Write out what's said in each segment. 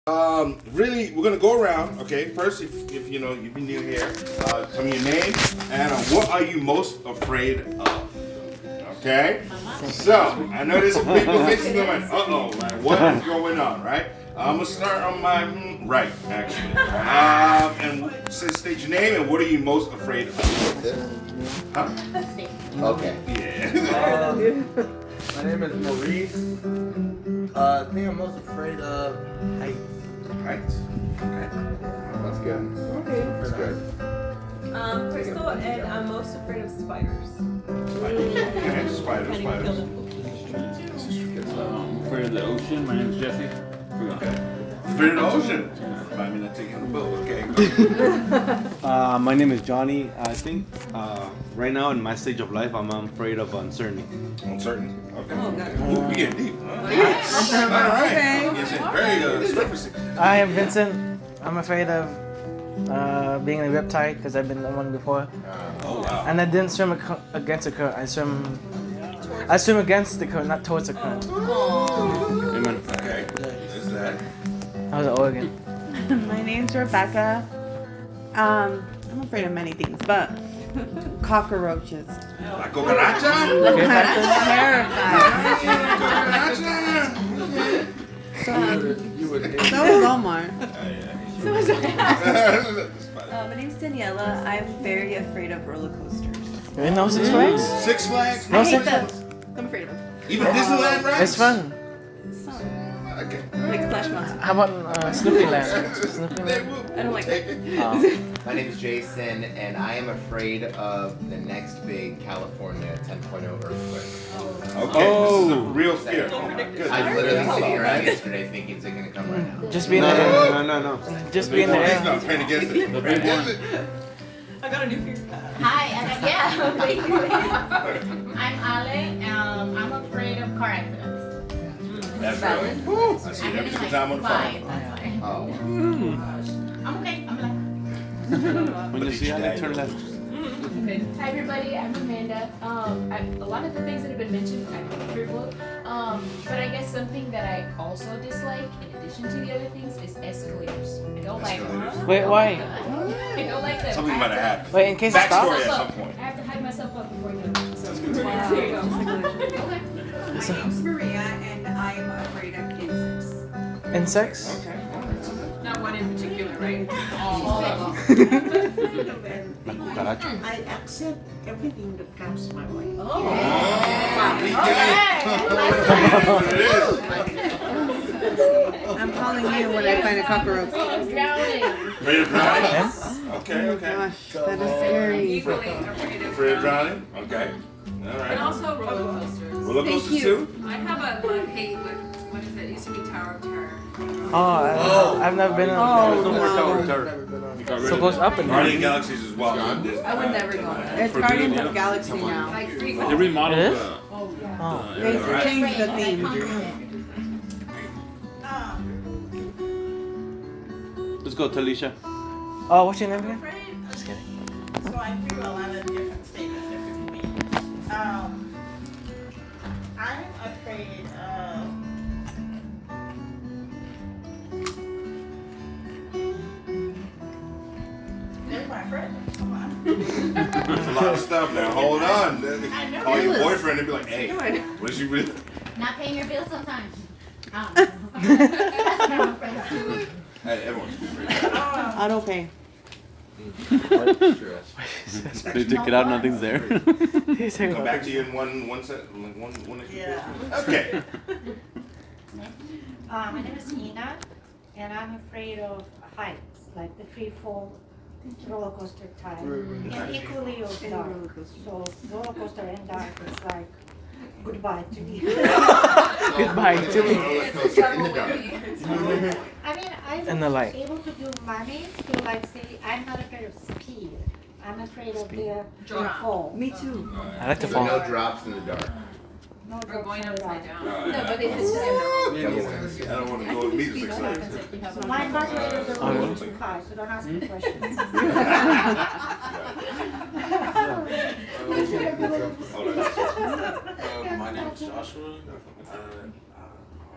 Really, we're gonna go around. Okay, first, if you know you've been new here, tell me your name and what are you most afraid of? Okay, so I know there's some people facing them like, like what is going on, right? I'm gonna start on my right, actually. And state your name and what are you most afraid of? Huh? Okay. Yeah. My name is Maurice. I think I'm most afraid of heights. Heights. Okay. That's good. Okay. That's good. Crystal, and I'm most afraid of spiders. Okay, spider. Can't even feel them. I'm afraid of the ocean. My name's Jesse. Okay. Afraid of the ocean. I mean, not taking a boat. Okay. My name is Johnny. I think right now in my stage of life, I'm afraid of uncertainty. Uncertain. Okay. Oh, God. Ooh, we get deep. Huh? All right. Yes, very surfacing. I am Vincent. I'm afraid of being in a riptide because I've been in one before. Oh wow. And I didn't swim against the current. I swim against the current, not towards the current. Amen. Okay. There's that. I was in Oregon. My name's Rebecca. I'm afraid of many things, but cockroaches. La cucaracha. You would hate So is Omar. My name's Daniela. I'm very afraid of roller coasters. You know Six Flags? Six Flags. No I hate Six them. Flags. I'm afraid of them. Even Disneyland rides. It's fun. Okay. Like Splash Mountain. How about Snoopy Land? Snoopy They Land? will I don't like take it. it. My name is Jason, and I am afraid of the next big California 10.0 earthquake. Okay. This is a real fear. Oh my goodness. I literally Hello, sitting around right? yesterday thinking it's gonna come right now. Just be in the air. No. Just be in the He's air. not playing against it. Playing against it. I got a new fear. Hi, I'm Ale. I'm afraid of car accidents. That's real. Woo. I see it every single time on the phone. That's why. Oh. I'm okay. I'm like. When you see Alec, turn left. Hi everybody, I'm Amanda. A lot of the things that have been mentioned I'm fearful of. But I guess something that I also dislike, in addition to the other things, is escalators. I don't like them. Wait, why? I don't like them. Something might have happened. Wait, in case it Backstory stops? at some point. I have to hide myself up before them. So Wow. there you go. Okay. My name's Maria, and I'm afraid of insects. Insects? Okay. Not one in particular, right? All of them. La cucaracha. I accept everything that comes my way. I'm calling you when I find a cockroach. Drowning. Afraid of drowning? Okay, okay. Gosh, that is scary. Equally afraid of Afraid of drowning? Okay. All And right. also roller coasters. Roller coasters too? I have a hate what is it? It used to be Tower of Terror. Oh, I've never been on. No more Tower of Terror. You got rid So of it goes it. up and down. Guardian Galaxies is wild. I would never go there. It's Guardians of the Galaxy now. Like free They fall. remodeled It is? the Oh. They changed the theme. Let's go, Talisha. Oh, what's your name again? Afraid? Just kidding. So I feel a lot of different statements, different meanings. I'm afraid of. They're my friend. Come on. There's a lot of stuff now. Hold on. Call your boyfriend and be like, hey, what did you really? Not paying your bills sometimes. I don't know. That's what I'm afraid of. Hey, everyone's afraid. Auto pay. They took it out, nothing's there. Come back to you in one set. One. Yeah. Okay. My name is Nina, and I'm afraid of heights, like the free fall roller coaster type, and equally of dark. So roller coaster and dark is like goodbye to me. Goodbye to me. In the dark. I mean, I And the light. was able to do money to like say, I'm not afraid of speed. I'm afraid of the fall. Me too. I like to So fall. no drops in the dark. No Or drops going in the upside dark. down. No, No, but if it's just in the I don't want to go with me to Six Flags. My heart rate is a Oh, little yeah. too high, so don't ask me questions. Hold on. my name is Joshua. I don't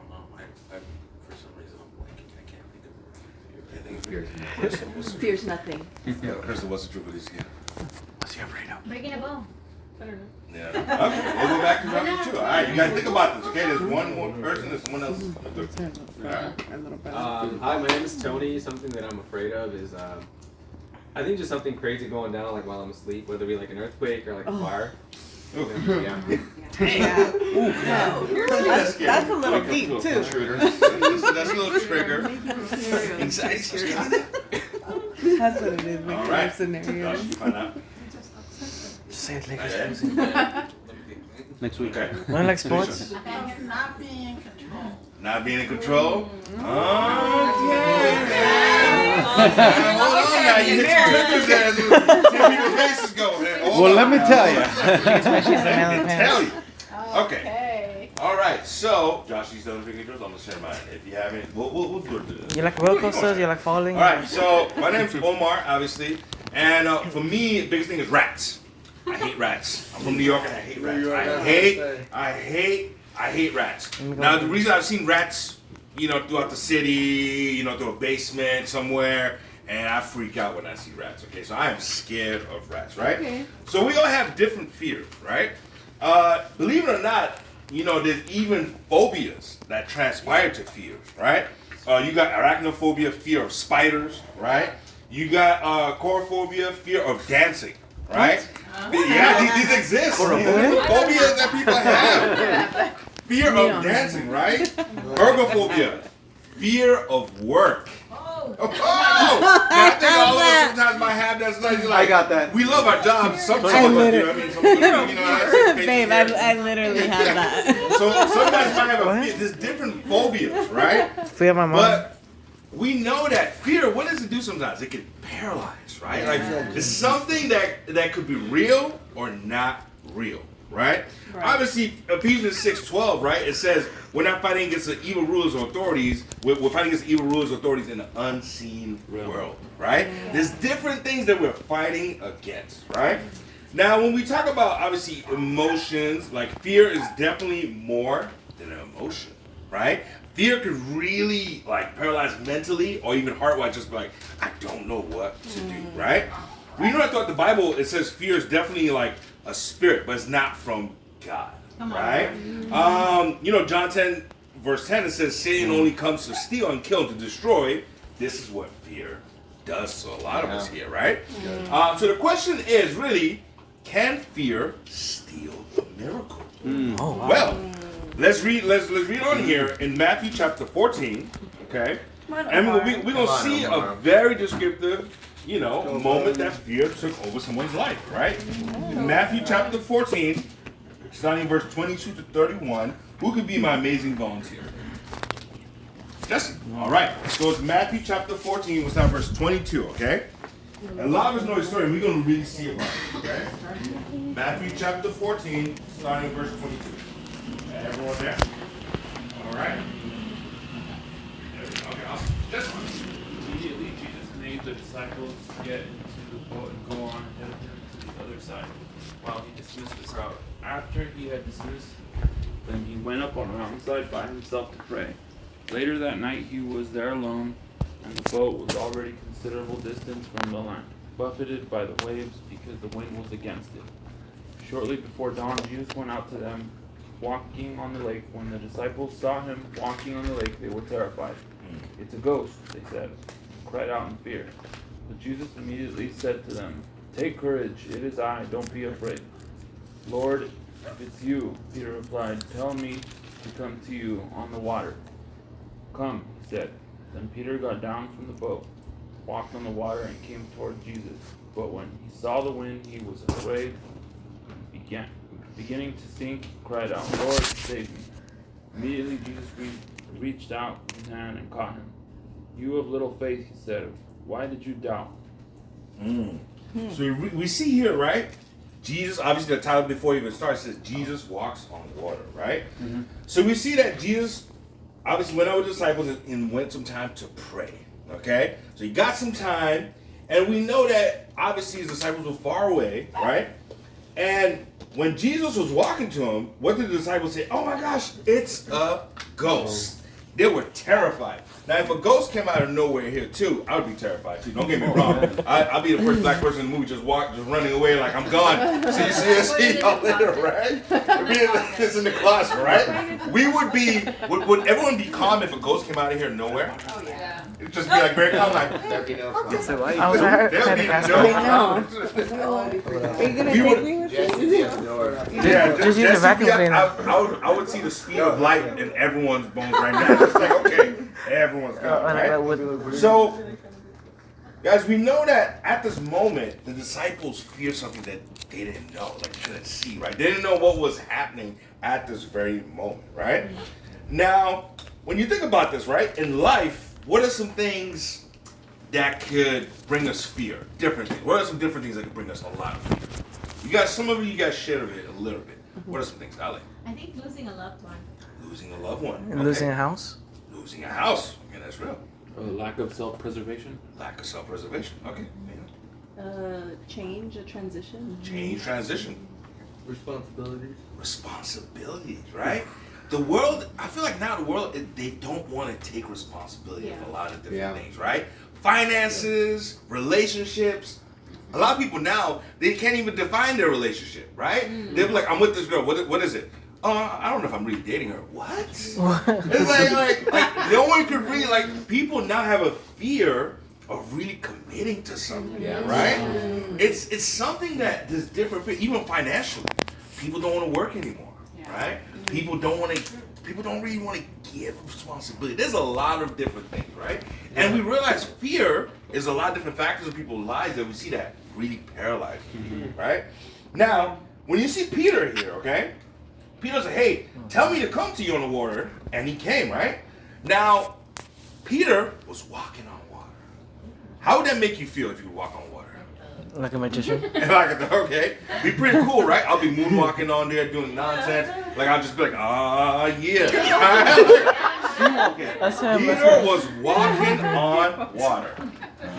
know. For some reason, I'm blanking. I can't think Fears nothing. Yeah, Crystal, what's the truth of this here? What's he afraid of? Breaking a bone. Yeah. Okay, we'll go back to round 2. All right, you guys think about this, okay? There's one more person and someone else. All right. Hi, my name is Tony. Something that I'm afraid of is, I think just something crazy going down like while I'm asleep, whether it be like an earthquake or like a fire. Yeah. That's a little deep too. That's a little trigger. Anxiety. That's what it is. All right. Scenario. Find out. Say it like Next week. Okay. I like sports. Not being in control. Not being in control? Hold on now, you hit some triggers there. See people's faces go. Well, let me tell you. Let me tell you. Okay. All right. So, Josh, you still drinking yours? I'm gonna share mine. If you haven't, we'll do it. You like roller coasters? You like falling? All right. So, my name's Omar, obviously, and for me, the biggest thing is rats. I hate rats. I'm from New York and I hate rats. I hate rats. Now, the reason I've seen rats, throughout the city, through a basement somewhere, and I freak out when I see rats, okay? So I am scared of rats, right? Okay. So we all have different fears, right? Believe it or not, there's even phobias that transpire to fears, right? You got arachnophobia, fear of spiders, right? You got chorophobia, fear of dancing, right? Yeah, these exist. Phobias that people have. Fear of dancing, right? Ergophobia, fear of work. Now, I think all of us sometimes might have that. Like, I got that. We love our jobs. Some of us do. I mean, some people, Babe, I literally have that. So some guys might have there's different phobias, right? Fear my mom. But we know that fear, what does it do sometimes? It can paralyze, right? Like it's something that could be real or not real, right? Obviously, Ephesians 6:12, right? It says we're not fighting against the evil rulers or authorities. We're fighting against evil rulers or authorities in the unseen world, right? There's different things that we're fighting against, right? Now, when we talk about, obviously, emotions, like fear is definitely more than an emotion, right? Fear could really, paralyze mentally or even heart-wise, just be like, I don't know what to do, right? We know that throughout the Bible, it says fear is definitely like a spirit, but it's not from God, right? John 10, verse 10, it says, Satan only comes to steal and kill and to destroy. This is what fear does to a lot of us here, right? So the question is really, can fear steal a miracle? Oh, wow. Well, let's read on here in Matthew chapter 14, okay? And we're going to see a very descriptive, moment that fear took over someone's life, right? In Matthew chapter 14, starting verse 22 to 31, who could be my amazing volunteer? Jesse. All right. So it's Matthew chapter 14, we'll start verse 22, okay? And a lot of us know the story, and we're going to really see it right, okay? Matthew chapter 14, starting verse 22. Everyone there? All right. Okay, awesome. This one. Immediately, Jesus made the disciples get into the boat and go on ahead of him to the other side, while he dismissed the crowd. After he had dismissed them, he went up on a mountainside by himself to pray. Later that night, he was there alone, and the boat was already considerable distance from the land, buffeted by the waves because the wind was against it. Shortly before dawn, Jesus went out to them, walking on the lake. When the disciples saw him walking on the lake, they were terrified. It's a ghost, they said, and cried out in fear. But Jesus immediately said to them, Take courage, it is I, don't be afraid. Lord, if it's you, Peter replied, tell me to come to you on the water. Come, he said. Then Peter got down from the boat, walked on the water, and came toward Jesus. But when he saw the wind, he was afraid, beginning to sink, cried out, Lord, save me. Immediately Jesus reached out his hand and caught him. You of little faith, he said, why did you doubt? So we see here, right? Jesus, obviously the title before it even starts says Jesus walks on water, right? So we see that Jesus obviously went out with the disciples and went some time to pray, okay? So he got some time, and we know that obviously his disciples were far away, right? And when Jesus was walking to him, what did the disciples say? Oh my gosh, it's a ghost. They were terrified. Now, if a ghost came out of nowhere here too, I would be terrified too. Don't get me wrong. I'll be the first black person in the movie just running away like I'm gone. See y'all later, right? It's in the closet, right? We would be. Would everyone be calm if a ghost came out of here nowhere? Oh yeah. It'd just be like very calm, like. I was There'll be no. Are you gonna take me with you? Yeah, Just use a vacuum cleaner. I would see the speed of light in everyone's bones right now. It's like, okay, everyone's gone, right? So, guys, we know that at this moment, the disciples feared something that they didn't know, like they couldn't see, right? They didn't know what was happening at this very moment, right? Now, when you think about this, right, in life, what are some things that could bring us fear? Different things. What are some different things that could bring us a lot of fear? You guys, some of you guys shared of it a little bit. What are some things, Ali? I think losing a loved one. Losing a loved one. And Okay. losing a house? Losing a house. Yeah, that's real. Lack of self-preservation. Lack of self-preservation. Okay. Change, a transition. Change, transition. Responsibilities. Responsibilities, right? The world, I feel like now the world, they don't want to take responsibility of a lot of different things, right? Finances, relationships. A lot of people now, they can't even define their relationship, right? They'll be like, I'm with this girl. What is it? I don't know if I'm really dating her. What? It's like no one could really, like, people now have a fear of really committing to something, right? It's something that there's different, even financially. People don't want to work anymore, right? People don't really want to give responsibility. There's a lot of different things, right? And we realize fear is a lot of different factors in people's lives that we see that really paralyze people, right? Now, when you see Peter here, okay? Peter said, hey, tell me to come to you on the water. And he came, right? Now, Peter was walking on water. How would that make you feel if you walk on water? Like a magician? Okay. Be pretty cool, right? I'll be moonwalking on there doing nonsense. Like, I'll just be like, yeah. Peter was walking on water.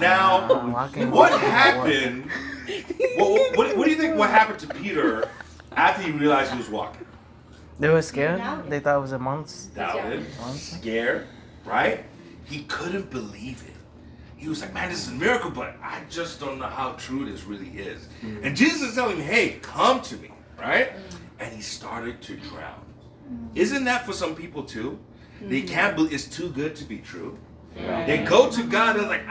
Now, what happened? What do you think what happened to Peter after he realized he was walking? They were scared. They thought it was a monster. Doubted, scared, right? He couldn't believe it. He was like, man, this is a miracle, but I just don't know how true this really is. And Jesus is telling him, hey, come to me, right? And he started to drown. Isn't that for some people too? They can't believe it's too good to be true. They go to God, they're like,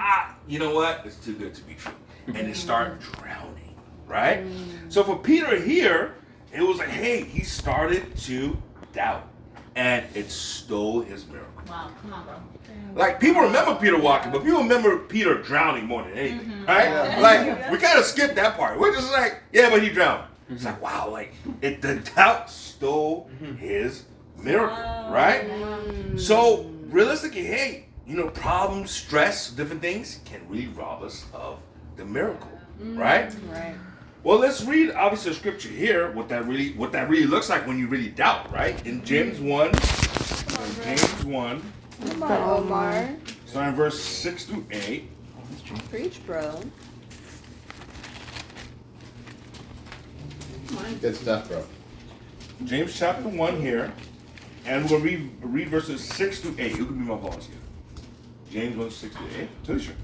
you know what? It's too good to be true. And they start drowning, right? So for Peter here, it was like, hey, he started to doubt. And it stole his miracle. Wow, come on, bro. Like, people remember Peter walking, but people remember Peter drowning more than anything, right? Like, we kind of skipped that part. We're just like, yeah, but he drowned. It's like, wow, like, the doubt stole his miracle, right? So, realistically, hey, problems, stress, different things can really rob us of the miracle, right? Right. Well, let's read, obviously, the scripture here, what that really looks like when you really doubt, right? In James 1, Come on, Omar. starting verse 6 through 8. Preach, bro. Good stuff, bro. James chapter 1 here, and we'll read verses 6 through 8. You can be my volunteer. James 1, 6 through 8. Talisha.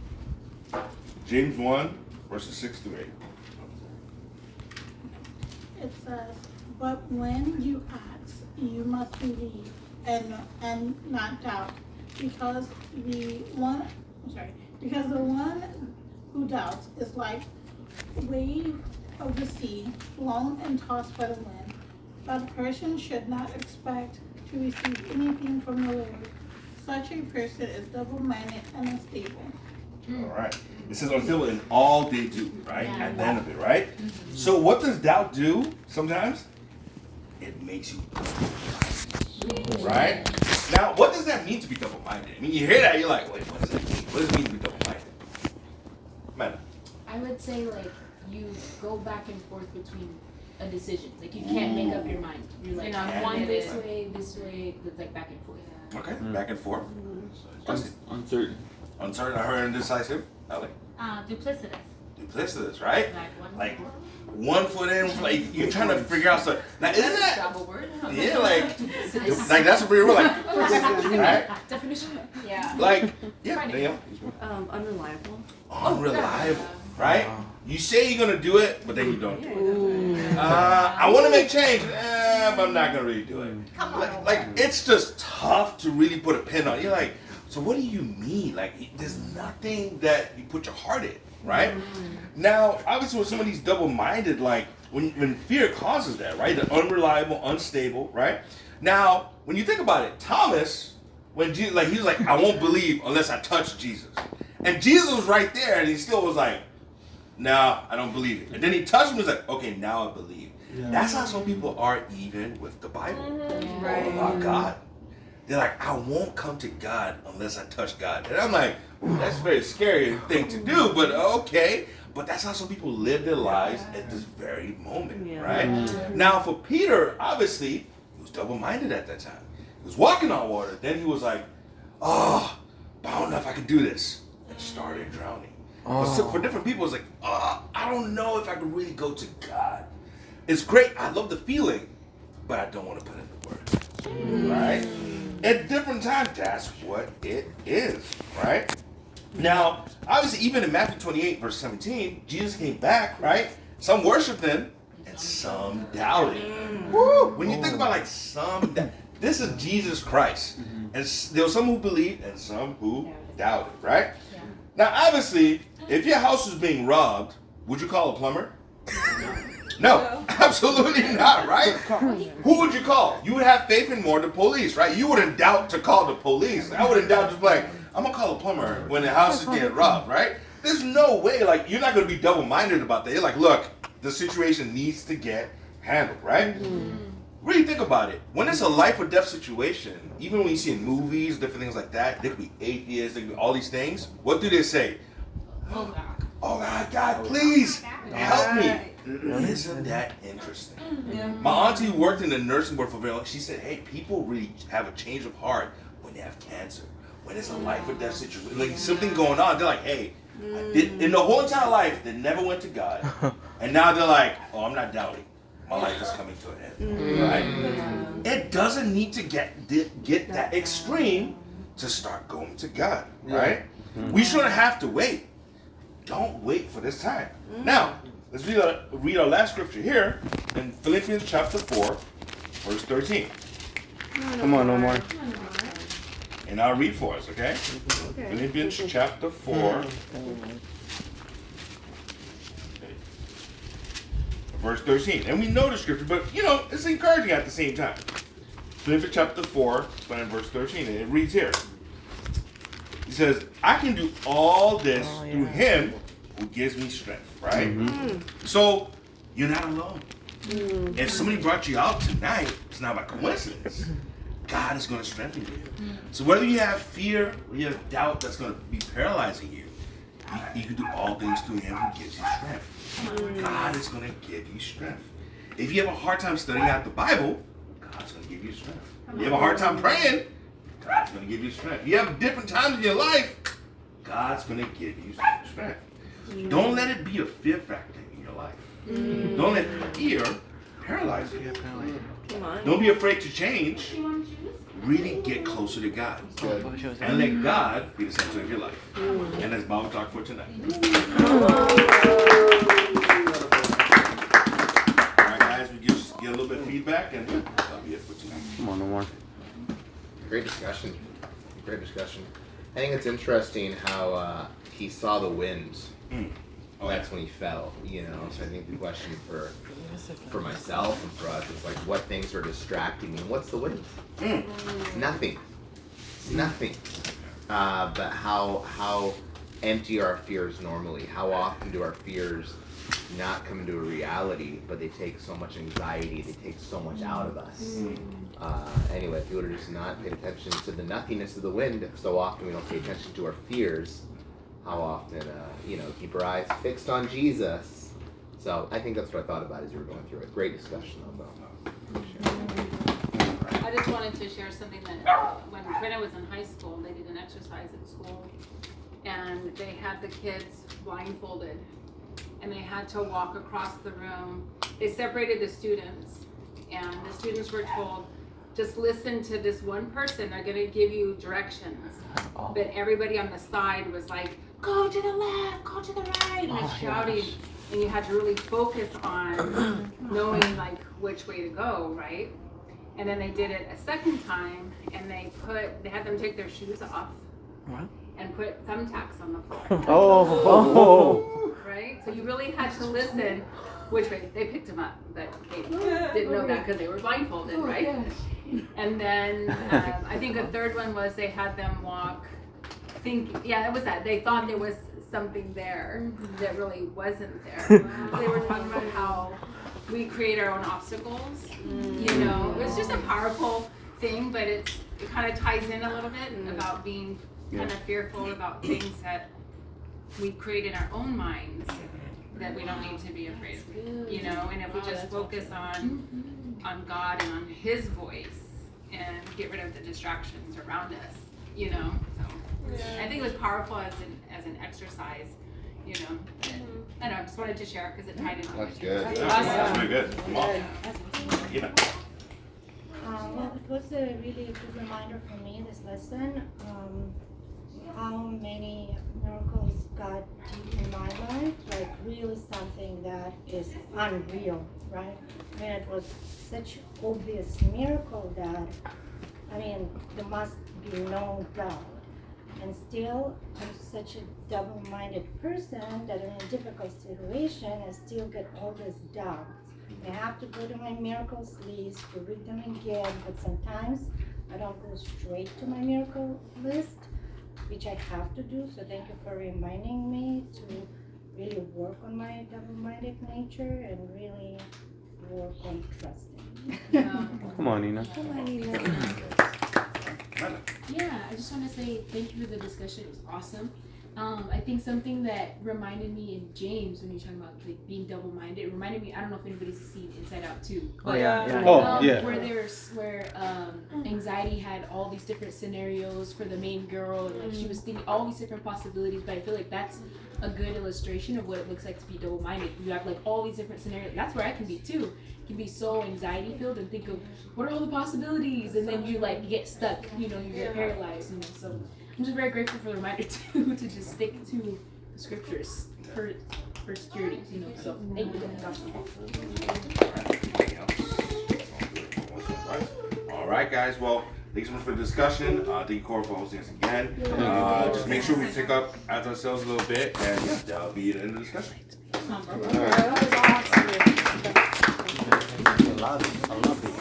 James 1, verses 6 through 8. It says, but when you ask, you must believe and not doubt, because the one who doubts is like wave of the sea, blown and tossed by the wind. But a person should not expect to receive anything from the Lord. Such a person is double-minded and unstable. All right. It says until in all they do, right? At the end of it, right? So what does doubt do sometimes? It makes you double-minded, right? Now, what does that mean to be double-minded? I mean, you hear that, you're like, wait, what does that mean? What does it mean to be double-minded? Amanda. I would say, like, you go back and forth between a decision. Like, you can't make up your mind. You're like, one this way, it's like back and forth. Okay, back and forth. Uncertain. Uncertain, I heard indecisive. Alec. Duplicitous. duplicitous, right? Like one foot in, like you're trying to figure out something. Now, isn't that? Yeah, like that's a weird word, like, right? Definition. Yeah. Like, yeah, damn. Unreliable. Unreliable, right? You say you're gonna do it, but then you don't do it. I want to make change, but I'm not gonna really do it. Like it's just tough to really put a pin on. You're like, so what do you mean? Like, there's nothing that you put your heart in, right? Now, obviously, with some of these double-minded, like when fear causes that, right? The unreliable, unstable, right? Now, when you think about it, Thomas, when Jesus, like he was like, I won't believe unless I touch Jesus, and Jesus was right there, and he still was like, no, I don't believe it. And then he touched him and was like, okay, now I believe. Yeah. That's how some people are even with the Bible. Right. About God. They're like, I won't come to God unless I touch God. And I'm like, that's a very scary thing to do, but okay. But that's how some people live their lives at this very moment, right? Now, for Peter, obviously, he was double-minded at that time. He was walking on water. Then he was like, oh, I don't know if I can do this. And started drowning. For different people, it's like, I don't know if I can really go to God. It's great. I love the feeling, but I don't want to put in the work. Right? At different times, that's what it is. Right? Now, obviously, even in Matthew 28, verse 17, Jesus came back, right? Some worshiped him, and some doubted. Woo! When you think about like some, this is Jesus Christ. And there were some who believed and some who doubted, right? Now, obviously, if your house was being robbed, would you call a plumber? No, absolutely not, right? Who would you call? You would have faith in more the police, right? You wouldn't doubt to call the police. I wouldn't doubt just like, I'm going to call a plumber when the house is getting robbed, right? There's no way, like, you're not going to be double-minded about that. You're like, look, the situation needs to get handled, right? Really think about it. When it's a life or death situation, even when you see in movies, different things like that, there could be atheists, there could be all these things. What do they say? Oh God, please help me. Isn't that interesting? My auntie who worked in the nursing board for very long, she said, hey, people really have a change of heart when they have cancer. When it's a life or death situation, like something going on, they're like, hey, in the whole entire life, they never went to God. And now they're like, oh, I'm not doubting. My life is coming to an end, right? It doesn't need to get that extreme to start going to God, right? We shouldn't have to wait. Don't wait for this time. Now, let's read our last scripture here in Philippians chapter 4, verse 13. Come on, Omar. And I'll read for us, okay? Philippians chapter 4. Verse 13. And we know the scripture, but it's encouraging at the same time. Philippians chapter 4, and verse 13. And it reads here. He says, I can do all this through him who gives me strength, right? So you're not alone. If somebody brought you out tonight, it's not by coincidence. God is going to strengthen you. So whether you have fear or you have doubt that's going to be paralyzing you, you can do all things through him who gives you strength. God is going to give you strength. If you have a hard time studying out the Bible, God's going to give you strength. You have a hard time praying, God's going to give you strength. You have different times in your life, God's going to give you strength. Don't let it be a fear factor in your life. Don't let fear paralyze you. Don't be afraid to change. Really get closer to God. And let God be the center of your life. And that's Bible Talk for tonight. Alright guys, we just get a little bit of feedback and that'll be it for tonight. Come on, Omar. Great discussion. Great discussion. I think it's interesting how he saw the wind. That's when he fell, So I think the question for myself and for us is like, what things are distracting me? And what's the wind? Nothing. It's nothing. But how empty are our fears normally? How often do our fears not come into a reality, but they take so much anxiety, they take so much out of us? Anyway, if you would have just not paid attention to the nothingness of the wind, so often we don't pay attention to our fears, how often, keep our eyes fixed on Jesus. So I think that's what I thought about as you were going through it. Great discussion, though. I just wanted to share something that when I was in high school, they did an exercise at school, and they had the kids blindfolded, and they had to walk across the room. They separated the students, and the students were told, just listen to this one person, they're gonna give you directions. But everybody on the side was like, go to the left, go to the right, and they're shouting. And you had to really focus on knowing like which way to go, right? And then they did it a second time, and they had them take their shoes off and put thumbtacks on the floor. Oh. Right? So you really had to listen which way. They picked them up, but they didn't know that because they were blindfolded, right? And then I think a third one was they had them walk. It was that. They thought there was something there that really wasn't there. They were talking about how we create our own obstacles. You know, it's just a powerful thing, but it kind of ties in a little bit about being kind of fearful about things that we create in our own minds that we don't need to be afraid of. You know, and if we just focus on God and on His voice and get rid of the distractions around us, you know. So I think it was powerful as an exercise, you know. I don't know, I just wanted to share because it tied into That's it. good. That's really good. Come on. Yeah. Well, it was a really good reminder for me, this lesson, how many miracles God did in my life, like really something that is unreal, right? I mean, it was such obvious miracle that, I mean, there must be no doubt. And still, I'm such a double-minded person that in a difficult situation, I still get all these doubts. I have to go to my miracles list to read them again, but sometimes I don't go straight to my miracle list, which I have to do. So thank you for reminding me to really work on my double-minded nature and really work on trusting. Come on, Nina. Yeah, I just want to say thank you for the discussion. It was awesome. I think something that reminded me in James when you're talking about like being double-minded, it reminded me. I don't know if anybody's seen Inside Out 2. But, where anxiety had all these different scenarios for the main girl, and like she was thinking all these different possibilities. But I feel like that's a good illustration of what it looks like to be double-minded. You have like all these different scenarios. That's where I can be too. Can be so anxiety filled and think of what are all the possibilities, and then you like get stuck, you know, you get paralyzed, you know. So I'm just very grateful for the reminder too to just stick to the scriptures for security, you know. So thank you. All right, guys. Well, thanks so much for the discussion. Thank you, Cora, for hosting us again. Just make sure we pick up after ourselves a little bit, and that'll be the end of the discussion. That was awesome. I love it.